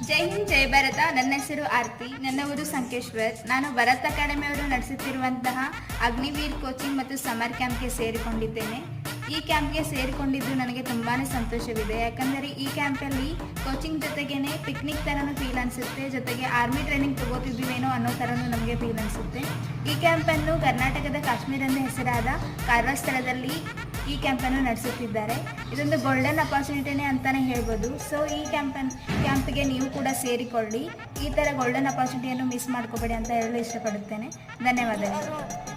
ಜೈ ಹಿಂದ್ ಜೈ ಭಾರತ. ನನ್ನ ಹೆಸರು ಆರ್ತಿ, ನನ್ನ ಊರು ಸಂಕೇಶ್ವರ್. ನಾನು ಭರತ್ ಅಕಾಡೆಮಿ ಅವರು ನಡೆಸುತ್ತಿರುವಂತಹ ಅಗ್ನಿವೀರ್ ಕೋಚಿಂಗ್ ಮತ್ತು ಸಮರ್ ಕ್ಯಾಂಪ್ಗೆ ಸೇರಿಕೊಂಡಿದ್ದೇನೆ. ಈ ಕ್ಯಾಂಪ್ಗೆ ಸೇರಿಕೊಂಡಿದ್ದು ನನಗೆ ತುಂಬಾ ಸಂತೋಷವಿದೆ. ಯಾಕಂದರೆ ಈ ಕ್ಯಾಂಪಲ್ಲಿ ಕೋಚಿಂಗ್ ಜೊತೆಗೇ ಪಿಕ್ನಿಕ್ ಥರನೂ ಫೀಲ್ ಅನಿಸುತ್ತೆ, ಜೊತೆಗೆ ಆರ್ಮಿ ಟ್ರೈನಿಂಗ್ ತಗೋತಿದ್ದೀವೇನೋ ಅನ್ನೋ ಥರನೂ ನಮಗೆ ಫೀಲ್ ಅನಿಸುತ್ತೆ. ಈ ಕ್ಯಾಂಪನ್ನು ಕರ್ನಾಟಕದ ಕಾಶ್ಮೀರ ಎಂದೇ ಹೆಸರಾದ ಕಾರವಾರ ಸ್ಥಳದಲ್ಲಿ ಈ ಕ್ಯಾಂಪನ್ನು ನಡೆಸುತ್ತಿದ್ದಾರೆ. ಇದೊಂದು ಗೋಲ್ಡನ್ ಅಪಾರ್ಚುನಿಟಿನೇ ಅಂತಲೇ ಹೇಳ್ಬೋದು. ಸೊ ಈ ಕ್ಯಾಂಪ್ಗೆ ನೀವು ಕೂಡ ಸೇರಿಕೊಳ್ಳಿ. ಈ ಥರ ಗೋಲ್ಡನ್ ಅಪಾರ್ಚುನಿಟಿಯನ್ನು ಮಿಸ್ ಮಾಡ್ಕೋಬೇಡಿ ಅಂತ ಹೇಳಲು ಇಷ್ಟಪಡುತ್ತೇನೆ. ಧನ್ಯವಾದಗಳು.